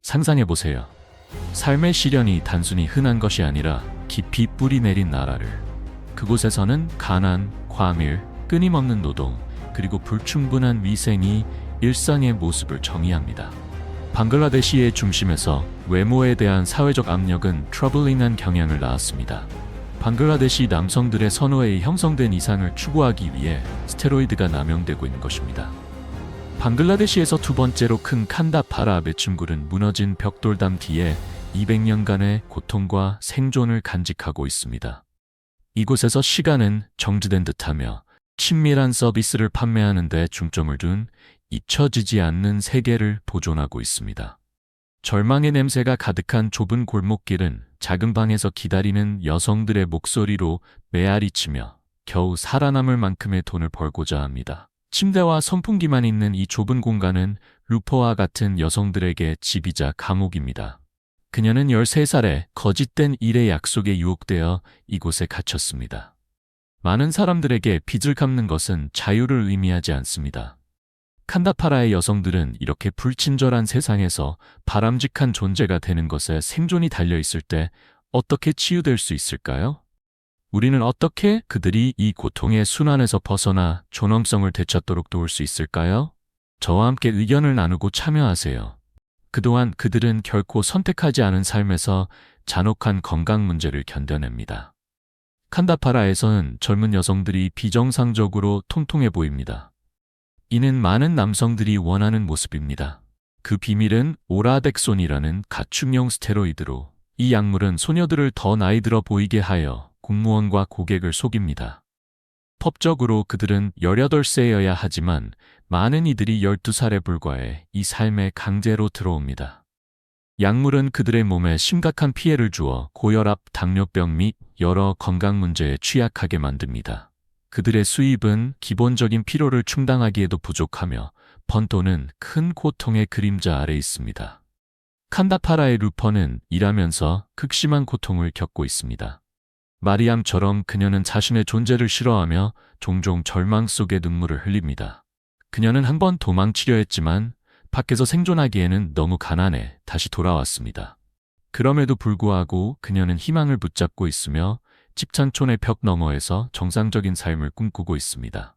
상상해보세요. 삶의 시련이 단순히 흔한 것이 아니라 깊이 뿌리 내린 나라를. 그곳에서는 가난, 과밀, 끊임없는 노동, 그리고 불충분한 위생이 일상의 모습을 정의합니다. 방글라데시의 중심에서 외모에 대한 사회적 압력은 트러블링한 경향을 낳았습니다. 방글라데시 남성들의 선호에 형성된 이상을 추구하기 위해 스테로이드가 남용되고 있는 것입니다. 방글라데시에서 두 번째로 큰 칸다파라 매춘굴은 무너진 벽돌담 뒤에 200년간의 고통과 생존을 간직하고 있습니다. 이곳에서 시간은 정지된 듯하며 친밀한 서비스를 판매하는 데 중점을 둔 잊혀지지 않는 세계를 보존하고 있습니다. 절망의 냄새가 가득한 좁은 골목길은 작은 방에서 기다리는 여성들의 목소리로 메아리치며 겨우 살아남을 만큼의 돈을 벌고자 합니다. 침대와 선풍기만 있는 이 좁은 공간은 루퍼와 같은 여성들에게 집이자 감옥입니다. 그녀는 13살에 거짓된 일의 약속에 유혹되어 이곳에 갇혔습니다. 많은 사람들에게 빚을 갚는 것은 자유를 의미하지 않습니다. 칸다파라의 여성들은 이렇게 불친절한 세상에서 바람직한 존재가 되는 것에 생존이 달려있을 때 어떻게 치유될 수 있을까요? 우리는 어떻게 그들이 이 고통의 순환에서 벗어나 존엄성을 되찾도록 도울 수 있을까요? 저와 함께 의견을 나누고 참여하세요. 그동안 그들은 결코 선택하지 않은 삶에서 잔혹한 건강 문제를 견뎌냅니다. 칸다파라에서는 젊은 여성들이 비정상적으로 통통해 보입니다. 이는 많은 남성들이 원하는 모습입니다. 그 비밀은 오라덱손이라는 가축용 스테로이드로, 이 약물은 소녀들을 더 나이 들어 보이게 하여 공무원과 고객을 속입니다. 법적으로 그들은 18세여야 하지만 많은 이들이 12살에 불과해 이 삶에 강제로 들어옵니다. 약물은 그들의 몸에 심각한 피해를 주어 고혈압, 당뇨병 및 여러 건강 문제에 취약하게 만듭니다. 그들의 수입은 기본적인 필요를 충당하기에도 부족하며 번 돈은 큰 고통의 그림자 아래 있습니다. 칸다파라의 루퍼는 일하면서 극심한 고통을 겪고 있습니다. 마리암처럼 그녀는 자신의 존재를 싫어하며 종종 절망 속에 눈물을 흘립니다. 그녀는 한번 도망치려 했지만 밖에서 생존하기에는 너무 가난해 다시 돌아왔습니다. 그럼에도 불구하고 그녀는 희망을 붙잡고 있으며 집창촌의 벽 너머에서 정상적인 삶을 꿈꾸고 있습니다.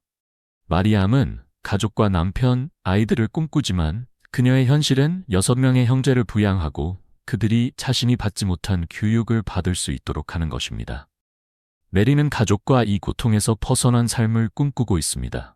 마리암은 가족과 남편, 아이들을 꿈꾸지만 그녀의 현실은 6명의 형제를 부양하고 그들이 자신이 받지 못한 교육을 받을 수 있도록 하는 것입니다. 메리는 가족과 이 고통에서 벗어난 삶을 꿈꾸고 있습니다.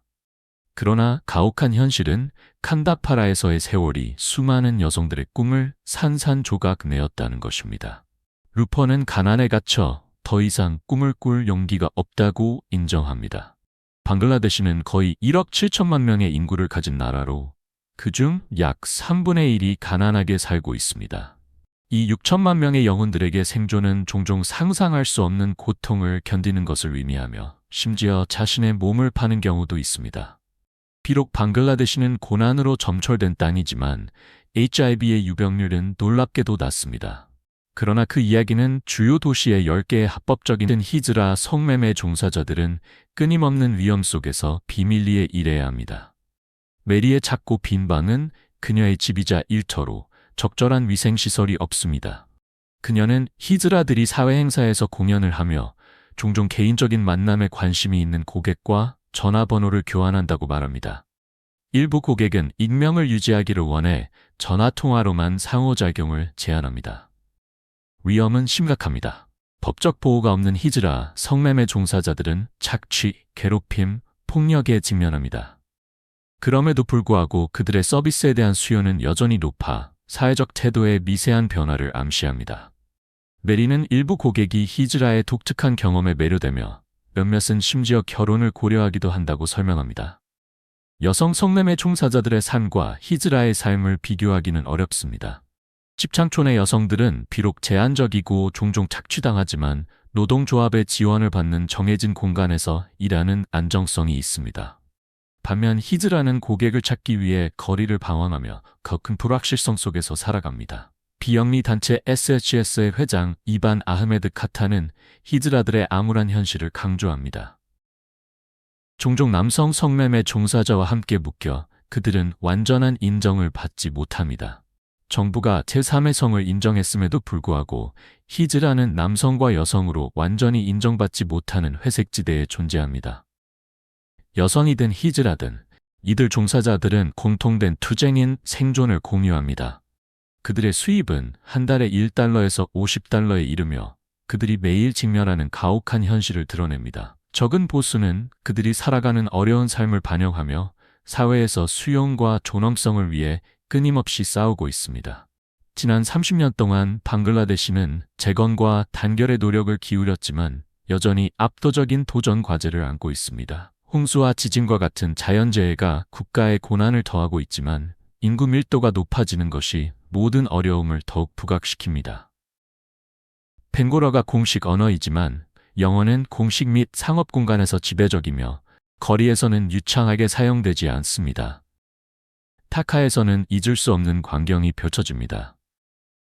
그러나 가혹한 현실은 칸다파라에서의 세월이 수많은 여성들의 꿈을 산산조각 내었다는 것입니다. 루퍼는 가난에 갇혀 더 이상 꿈을 꿀 용기가 없다고 인정합니다. 방글라데시는 거의 1억 7천만 명의 인구를 가진 나라로 그중 약 3분의 1이 가난하게 살고 있습니다. 이 6천만 명의 영혼들에게 생존은 종종 상상할 수 없는 고통을 견디는 것을 의미하며 심지어 자신의 몸을 파는 경우도 있습니다. 비록 방글라데시는 고난으로 점철된 땅이지만 HIV의 유병률은 놀랍게도 낮습니다. 그러나 그 이야기는 주요 도시의 10개의 합법적인 히즈라 성매매 종사자들은 끊임없는 위험 속에서 비밀리에 일해야 합니다. 메리의 작고 빈 방은 그녀의 집이자 일터로 적절한 위생시설이 없습니다. 그녀는 히즈라들이 사회 행사에서 공연을 하며 종종 개인적인 만남에 관심이 있는 고객과 전화번호를 교환한다고 말합니다. 일부 고객은 익명을 유지하기를 원해 전화통화로만 상호작용을 제한합니다. 위험은 심각합니다. 법적 보호가 없는 히즈라 성매매 종사자들은 착취, 괴롭힘, 폭력에 직면합니다. 그럼에도 불구하고 그들의 서비스에 대한 수요는 여전히 높아 사회적 태도의 미세한 변화를 암시합니다. 메리는 일부 고객이 히즈라의 독특한 경험에 매료되며 몇몇은 심지어 결혼을 고려하기도 한다고 설명합니다. 여성 성매매 종사자들의 삶과 히즈라의 삶을 비교하기는 어렵습니다. 집창촌의 여성들은 비록 제한적이고 종종 착취당하지만 노동조합의 지원을 받는 정해진 공간에서 일하는 안정성이 있습니다. 반면 히즈라는 고객을 찾기 위해 거리를 방황하며 더 큰 불확실성 속에서 살아갑니다. 비영리 단체 SHS의 회장 이반 아흐메드 카타는 히즈라들의 암울한 현실을 강조합니다. 종종 남성 성매매 종사자와 함께 묶여 그들은 완전한 인정을 받지 못합니다. 정부가 제3의 성을 인정했음에도 불구하고 히즈라는 남성과 여성으로 완전히 인정받지 못하는 회색지대에 존재합니다. 여성이든 히즈라든 이들 종사자들은 공통된 투쟁인 생존을 공유합니다. 그들의 수입은 한 달에 1달러에서 50달러에 이르며 그들이 매일 직면하는 가혹한 현실을 드러냅니다. 적은 보수는 그들이 살아가는 어려운 삶을 반영하며 사회에서 수용과 존엄성을 위해 끊임없이 싸우고 있습니다. 지난 30년 동안 방글라데시는 재건과 단결의 노력을 기울였지만 여전히 압도적인 도전 과제를 안고 있습니다. 홍수와 지진과 같은 자연재해가 국가의 고난을 더하고 있지만 인구 밀도가 높아지는 것이 모든 어려움을 더욱 부각시킵니다. 벵고러가 공식 언어이지만 영어는 공식 및 상업 공간에서 지배적이며 거리에서는 유창하게 사용되지 않습니다. 타카에서는 잊을 수 없는 광경이 펼쳐집니다.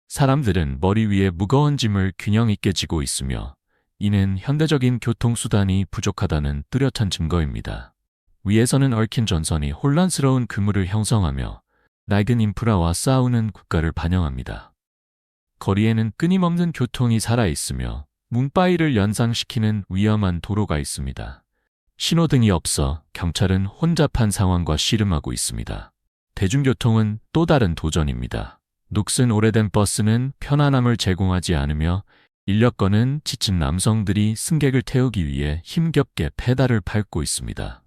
사람들은 머리 위에 무거운 짐을 균형 있게 지고 있으며 이는 현대적인 교통수단이 부족하다는 뚜렷한 증거입니다. 위에서는 얽힌 전선이 혼란스러운 그물을 형성하며 낡은 인프라와 싸우는 국가를 반영합니다. 거리에는 끊임없는 교통이 살아있으며 문바위를 연상시키는 위험한 도로가 있습니다. 신호등이 없어 경찰은 혼잡한 상황과 씨름하고 있습니다. 대중교통은 또 다른 도전입니다. 녹슨 오래된 버스는 편안함을 제공하지 않으며 인력거는 지친 남성들이 승객을 태우기 위해 힘겹게 페달을 밟고 있습니다.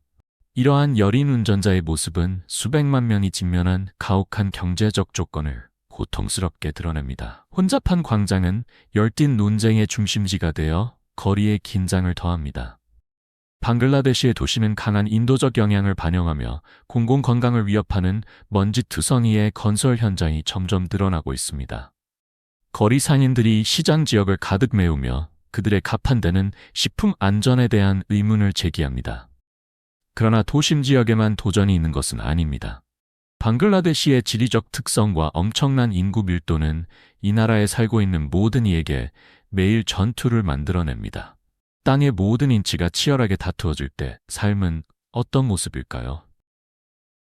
이러한 여린 운전자의 모습은 수백만 명이 직면한 가혹한 경제적 조건을 고통스럽게 드러냅니다. 혼잡한 광장은 열띤 논쟁의 중심지가 되어 거리에 긴장을 더합니다. 방글라데시의 도시는 강한 인도적 영향을 반영하며 공공건강을 위협하는 먼지투성이의 건설 현장이 점점 늘어나고 있습니다. 거리 상인들이 시장 지역을 가득 메우며 그들의 가판대는 식품 안전에 대한 의문을 제기합니다. 그러나 도심 지역에만 도전이 있는 것은 아닙니다. 방글라데시의 지리적 특성과 엄청난 인구 밀도는 이 나라에 살고 있는 모든 이에게 매일 전투를 만들어냅니다. 땅의 모든 인치가 치열하게 다투어질 때 삶은 어떤 모습일까요?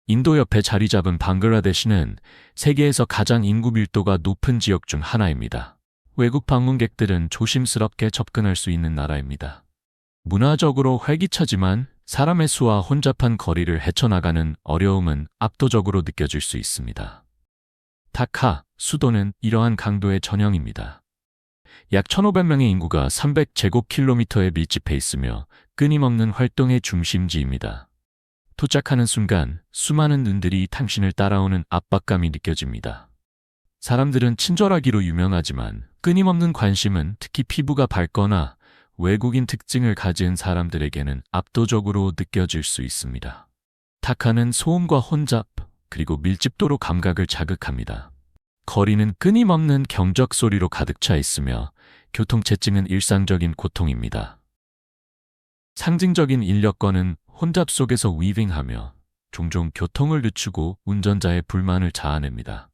인도 옆에 자리 잡은 방글라데시는 세계에서 가장 인구 밀도가 높은 지역 중 하나입니다. 외국 방문객들은 조심스럽게 접근할 수 있는 나라입니다. 문화적으로 활기차지만 사람의 수와 혼잡한 거리를 헤쳐나가는 어려움은 압도적으로 느껴질 수 있습니다. 다카, 수도는 이러한 강도의 전형입니다. 약 1,500명의 인구가 300제곱킬로미터에 밀집해 있으며 끊임없는 활동의 중심지입니다. 도착하는 순간 수많은 눈들이 당신을 따라오는 압박감이 느껴집니다. 사람들은 친절하기로 유명하지만 끊임없는 관심은 특히 피부가 밝거나 외국인 특징을 가진 사람들에게는 압도적으로 느껴질 수 있습니다. 다카는 소음과 혼잡, 그리고 밀집도로 감각을 자극합니다. 거리는 끊임없는 경적 소리로 가득 차 있으며 교통체증은 일상적인 고통입니다. 상징적인 인력거는 혼잡 속에서 위빙하며 종종 교통을 늦추고 운전자의 불만을 자아냅니다.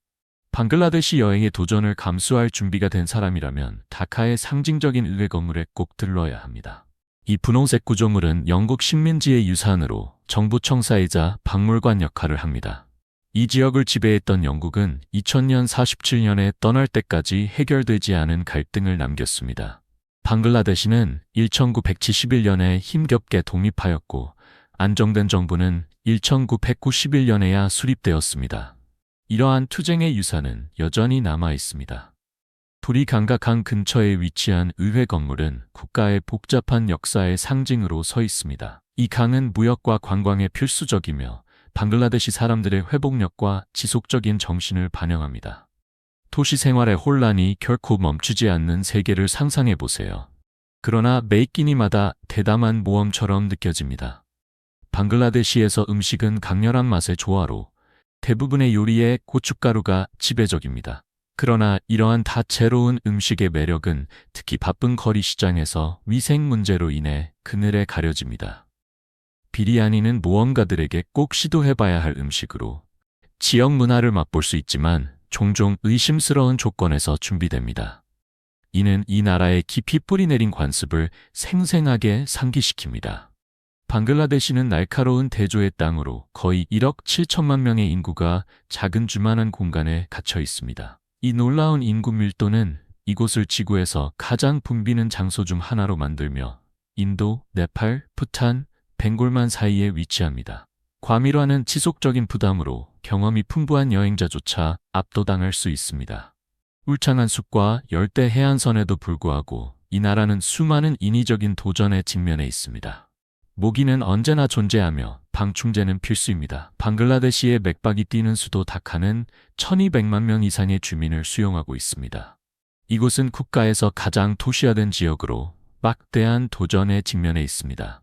방글라데시 여행의 도전을 감수할 준비가 된 사람이라면 다카의 상징적인 의회 건물에 꼭 들러야 합니다. 이 분홍색 구조물은 영국 식민지의 유산으로 정부 청사이자 박물관 역할을 합니다. 이 지역을 지배했던 영국은 2000년 47년에 떠날 때까지 해결되지 않은 갈등을 남겼습니다. 방글라데시는 1971년에 힘겹게 독립하였고 안정된 정부는 1991년에야 수립되었습니다. 이러한 투쟁의 유산은 여전히 남아 있습니다. 부리강가강 근처에 위치한 의회 건물은 국가의 복잡한 역사의 상징으로 서 있습니다. 이 강은 무역과 관광에 필수적이며 방글라데시 사람들의 회복력과 지속적인 정신을 반영합니다. 도시 생활의 혼란이 결코 멈추지 않는 세계를 상상해 보세요. 그러나 매 끼니마다 대담한 모험처럼 느껴집니다. 방글라데시에서 음식은 강렬한 맛의 조화로 대부분의 요리에 고춧가루가 지배적입니다. 그러나 이러한 다채로운 음식의 매력은 특히 바쁜 거리 시장에서 위생 문제로 인해 그늘에 가려집니다. 비리아니는 모험가들에게 꼭 시도해봐야 할 음식으로 지역 문화를 맛볼 수 있지만 종종 의심스러운 조건에서 준비됩니다. 이는 이 나라의 깊이 뿌리내린 관습을 생생하게 상기시킵니다. 방글라데시는 날카로운 대조의 땅으로 거의 1억 7천만 명의 인구가 작은 주만한 공간에 갇혀 있습니다. 이 놀라운 인구 밀도는 이곳을 지구에서 가장 붐비는 장소 중 하나로 만들며 인도, 네팔, 부탄, 벵골만 사이에 위치합니다. 과밀화는 지속적인 부담으로 경험이 풍부한 여행자조차 압도당할 수 있습니다. 울창한 숲과 열대 해안선에도 불구하고 이 나라는 수많은 인위적인 도전에 직면해 있습니다. 모기는 언제나 존재하며 방충제는 필수입니다. 방글라데시의 맥박이 뛰는 수도 다카는 1200만 명 이상의 주민을 수용하고 있습니다. 이곳은 국가에서 가장 도시화된 지역으로 막대한 도전에 직면해 있습니다.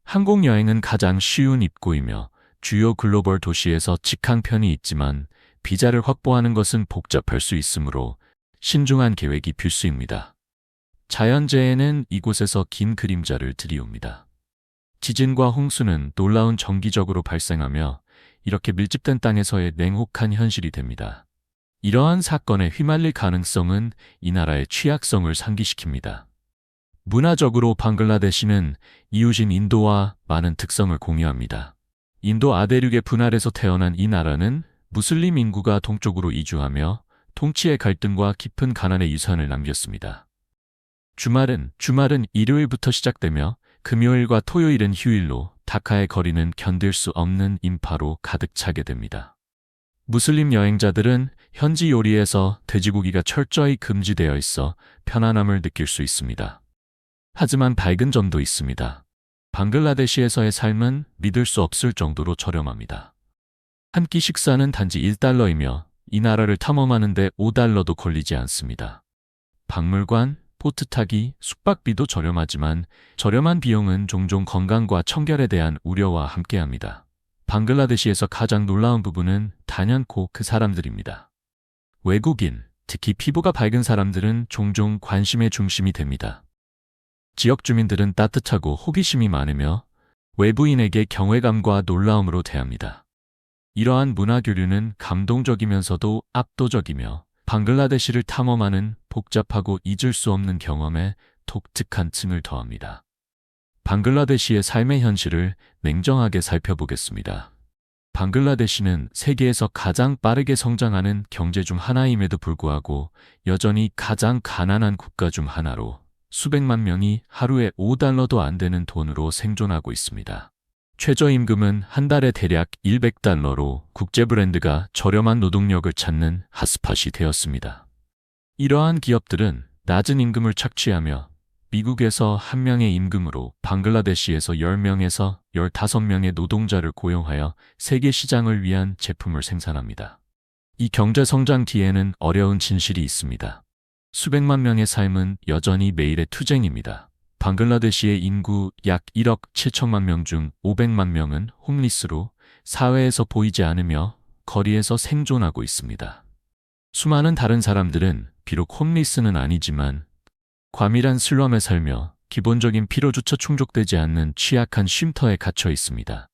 항공여행은 가장 쉬운 입구이며 주요 글로벌 도시에서 직항편이 있지만 비자를 확보하는 것은 복잡할 수 있으므로 신중한 계획이 필수입니다. 자연재해는 이곳에서 긴 그림자를 들이옵니다. 지진과 홍수는 놀라운 정기적으로 발생하며 이렇게 밀집된 땅에서의 냉혹한 현실이 됩니다. 이러한 사건에 휘말릴 가능성은 이 나라의 취약성을 상기시킵니다. 문화적으로 방글라데시는 이웃인 인도와 많은 특성을 공유합니다. 인도 아대륙의 분할에서 태어난 이 나라는 무슬림 인구가 동쪽으로 이주하며 통치의 갈등과 깊은 가난의 유산을 남겼습니다. 주말은 일요일부터 시작되며 금요일과 토요일은 휴일로 다카의 거리는 견딜 수 없는 인파로 가득 차게 됩니다. 무슬림 여행자들은 현지 요리에서 돼지고기가 철저히 금지되어 있어 편안함을 느낄 수 있습니다. 하지만 밝은 점도 있습니다. 방글라데시에서의 삶은 믿을 수 없을 정도로 저렴합니다. 한 끼 식사는 단지 1달러이며 이 나라를 탐험하는 데 5달러도 걸리지 않습니다. 박물관, 보트 타기, 숙박비도 저렴하지만 저렴한 비용은 종종 건강과 청결에 대한 우려와 함께합니다. 방글라데시에서 가장 놀라운 부분은 단연코 그 사람들입니다. 외국인, 특히 피부가 밝은 사람들은 종종 관심의 중심이 됩니다. 지역 주민들은 따뜻하고 호기심이 많으며 외부인에게 경외감과 놀라움으로 대합니다. 이러한 문화 교류는 감동적이면서도 압도적이며 방글라데시를 탐험하는 복잡하고 잊을 수 없는 경험에 독특한 층을 더합니다. 방글라데시의 삶의 현실을 냉정하게 살펴보겠습니다. 방글라데시는 세계에서 가장 빠르게 성장하는 경제 중 하나임에도 불구하고 여전히 가장 가난한 국가 중 하나로 수백만 명이 하루에 5달러도 안 되는 돈으로 생존하고 있습니다. 최저임금은 한 달에 대략 100달러로 국제 브랜드가 저렴한 노동력을 찾는 핫스팟이 되었습니다. 이러한 기업들은 낮은 임금을 착취하며 미국에서 한 명의 임금으로 방글라데시에서 10명에서 15명의 노동자를 고용하여 세계 시장을 위한 제품을 생산합니다. 이 경제 성장 뒤에는 어려운 진실이 있습니다. 수백만 명의 삶은 여전히 매일의 투쟁입니다. 방글라데시의 인구 약 1억 7천만 명 중 500만 명은 홈리스로 사회에서 보이지 않으며 거리에서 생존하고 있습니다. 수많은 다른 사람들은 비록 홈리스는 아니지만 과밀한 슬럼에 살며 기본적인 필요조차 충족되지 않는 취약한 쉼터에 갇혀 있습니다.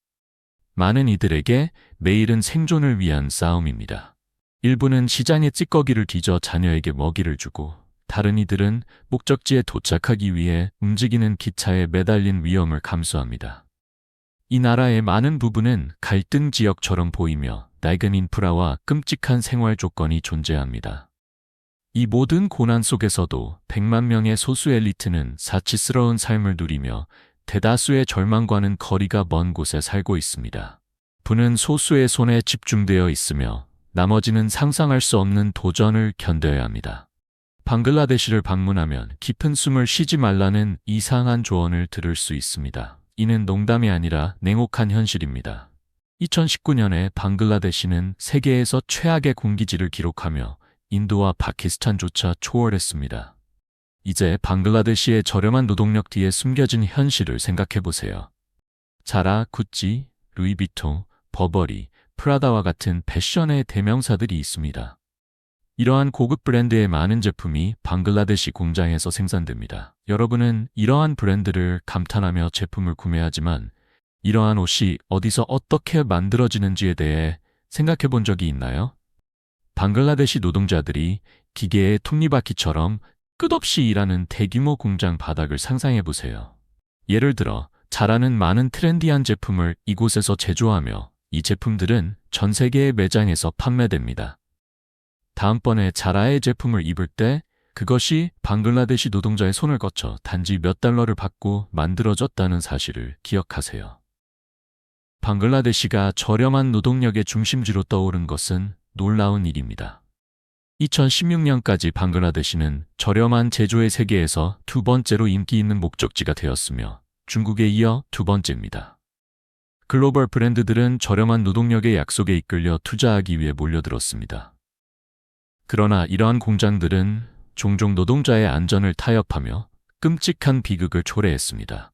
많은 이들에게 매일은 생존을 위한 싸움입니다. 일부는 시장에 찌꺼기를 뒤져 자녀에게 먹이를 주고 다른 이들은 목적지에 도착하기 위해 움직이는 기차에 매달린 위험을 감수합니다. 이 나라의 많은 부분은 갈등 지역처럼 보이며 낡은 인프라와 끔찍한 생활 조건이 존재합니다. 이 모든 고난 속에서도 100만 명의 소수 엘리트는 사치스러운 삶을 누리며 대다수의 절망과는 거리가 먼 곳에 살고 있습니다. 부는 소수의 손에 집중되어 있으며 나머지는 상상할 수 없는 도전을 견뎌야 합니다. 방글라데시를 방문하면 깊은 숨을 쉬지 말라는 이상한 조언을 들을 수 있습니다. 이는 농담이 아니라 냉혹한 현실입니다. 2019년에 방글라데시는 세계에서 최악의 공기질을 기록하며 인도와 파키스탄조차 초월했습니다. 이제 방글라데시의 저렴한 노동력 뒤에 숨겨진 현실을 생각해보세요. 자라, 구찌, 루이비통, 버버리, 프라다와 같은 패션의 대명사들이 있습니다. 이러한 고급 브랜드의 많은 제품이 방글라데시 공장에서 생산됩니다. 여러분은 이러한 브랜드를 감탄하며 제품을 구매하지만 이러한 옷이 어디서 어떻게 만들어지는지에 대해 생각해 본 적이 있나요? 방글라데시 노동자들이 기계의 톱니바퀴처럼 끝없이 일하는 대규모 공장 바닥을 상상해 보세요. 예를 들어 잘하는 많은 트렌디한 제품을 이곳에서 제조하며 이 제품들은 전 세계의 매장에서 판매됩니다. 다음번에 자라의 제품을 입을 때 그것이 방글라데시 노동자의 손을 거쳐 단지 몇 달러를 받고 만들어졌다는 사실을 기억하세요. 방글라데시가 저렴한 노동력의 중심지로 떠오른 것은 놀라운 일입니다. 2016년까지 방글라데시는 저렴한 제조의 세계에서 두 번째로 인기 있는 목적지가 되었으며 중국에 이어 두 번째입니다. 글로벌 브랜드들은 저렴한 노동력의 약속에 이끌려 투자하기 위해 몰려들었습니다. 그러나 이러한 공장들은 종종 노동자의 안전을 타협하며 끔찍한 비극을 초래했습니다.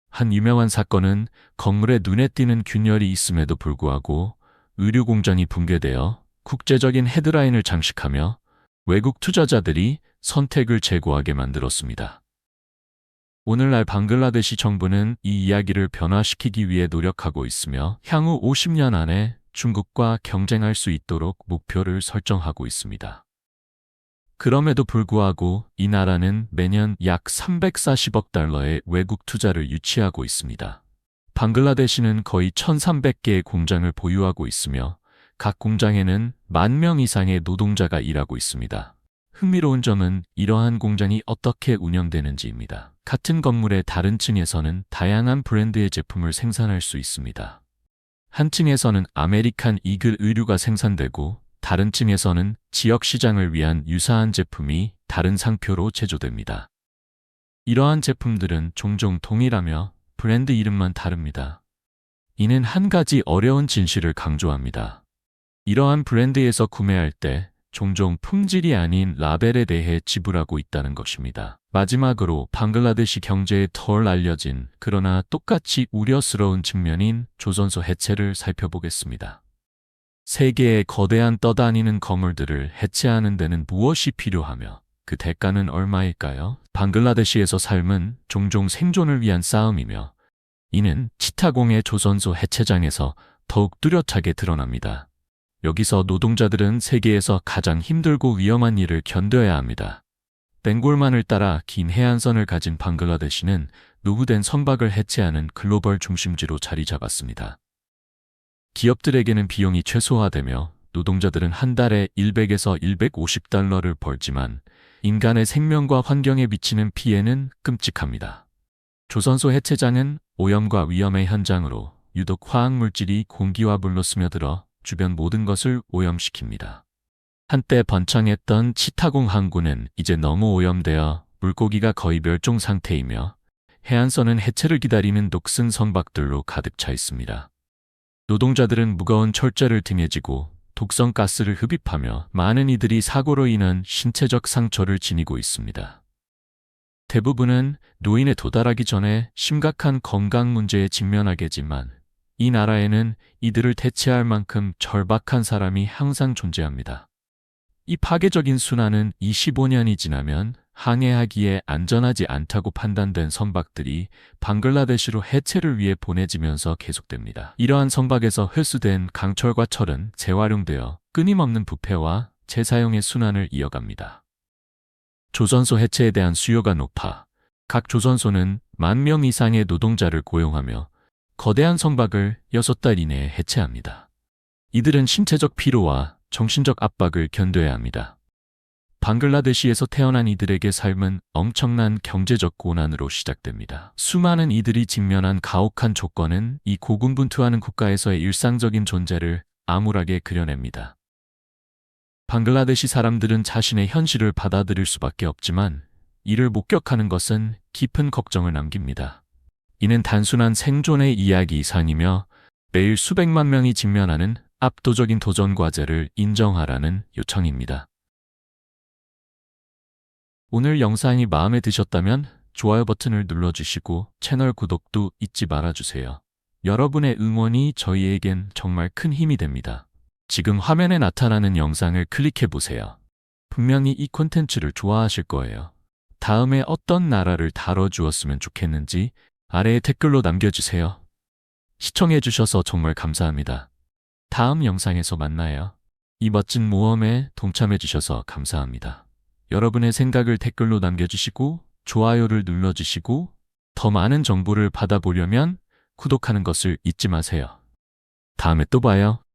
한 유명한 사건은 건물에 눈에 띄는 균열이 있음에도 불구하고 의류 공장이 붕괴되어 국제적인 헤드라인을 장식하며 외국 투자자들이 선택을 제고하게 만들었습니다. 오늘날 방글라데시 정부는 이 이야기를 변화시키기 위해 노력하고 있으며 향후 50년 안에 중국과 경쟁할 수 있도록 목표를 설정하고 있습니다. 그럼에도 불구하고 이 나라는 매년 약 340억 달러의 외국 투자를 유치하고 있습니다. 방글라데시는 거의 1,300개의 공장을 보유하고 있으며 각 공장에는 10,000명 이상의 노동자가 일하고 있습니다. 흥미로운 점은 이러한 공장이 어떻게 운영되는지입니다. 같은 건물의 다른 층에서는 다양한 브랜드의 제품을 생산할 수 있습니다. 한 층에서는 아메리칸 이글 의류가 생산되고 다른 층에서는 지역 시장을 위한 유사한 제품이 다른 상표로 제조됩니다. 이러한 제품들은 종종 동일하며 브랜드 이름만 다릅니다. 이는 한 가지 어려운 진실을 강조합니다. 이러한 브랜드에서 구매할 때 종종 품질이 아닌 라벨에 대해 지불하고 있다는 것입니다. 마지막으로 방글라데시 경제에 덜 알려진 그러나 똑같이 우려스러운 측면인 조선소 해체를 살펴보겠습니다. 세계의 거대한 떠다니는 건물들을 해체하는 데는 무엇이 필요하며 그 대가는 얼마일까요? 방글라데시에서 삶은 종종 생존을 위한 싸움이며 이는 치타공의 조선소 해체장에서 더욱 뚜렷하게 드러납니다. 여기서 노동자들은 세계에서 가장 힘들고 위험한 일을 견뎌야 합니다. 벵골만을 따라 긴 해안선을 가진 방글라데시는 노후된 선박을 해체하는 글로벌 중심지로 자리 잡았습니다. 기업들에게는 비용이 최소화되며 노동자들은 한 달에 100에서 150달러를 벌지만 인간의 생명과 환경에 미치는 피해는 끔찍합니다. 조선소 해체장은 오염과 위험의 현장으로 유독 화학물질이 공기와 물로 스며들어 주변 모든 것을 오염시킵니다. 한때 번창했던 치타공 항구는 이제 너무 오염되어 물고기가 거의 멸종 상태이며 해안선은 해체를 기다리는 녹슨 선박들로 가득 차 있습니다. 노동자들은 무거운 철제를 등에 지고 독성 가스를 흡입하며 많은 이들이 사고로 인한 신체적 상처를 지니고 있습니다. 대부분은 노인에 도달하기 전에 심각한 건강 문제에 직면하겠지만 이 나라에는 이들을 대체할 만큼 절박한 사람이 항상 존재합니다. 이 파괴적인 순환은 25년이 지나면 항해하기에 안전하지 않다고 판단된 선박들이 방글라데시로 해체를 위해 보내지면서 계속됩니다. 이러한 선박에서 회수된 강철과 철은 재활용되어 끊임없는 부패와 재사용의 순환을 이어갑니다. 조선소 해체에 대한 수요가 높아 각 조선소는 10,000명 이상의 노동자를 고용하며 거대한 선박을 6달 이내에 해체합니다. 이들은 신체적 피로와 정신적 압박을 견뎌야 합니다. 방글라데시에서 태어난 이들에게 삶은 엄청난 경제적 고난으로 시작됩니다. 수많은 이들이 직면한 가혹한 조건은 이 고군분투하는 국가에서의 일상적인 존재를 암울하게 그려냅니다. 방글라데시 사람들은 자신의 현실을 받아들일 수밖에 없지만 이를 목격하는 것은 깊은 걱정을 남깁니다. 이는 단순한 생존의 이야기 이상이며 매일 수백만 명이 직면하는 압도적인 도전 과제를 인정하라는 요청입니다. 오늘 영상이 마음에 드셨다면 좋아요 버튼을 눌러주시고 채널 구독도 잊지 말아주세요. 여러분의 응원이 저희에겐 정말 큰 힘이 됩니다. 지금 화면에 나타나는 영상을 클릭해보세요. 분명히 이 콘텐츠를 좋아하실 거예요. 다음에 어떤 나라를 다뤄주었으면 좋겠는지 아래에 댓글로 남겨주세요. 시청해주셔서 정말 감사합니다. 다음 영상에서 만나요. 이 멋진 모험에 동참해주셔서 감사합니다. 여러분의 생각을 댓글로 남겨주시고 좋아요를 눌러주시고 더 많은 정보를 받아보려면 구독하는 것을 잊지 마세요. 다음에 또 봐요.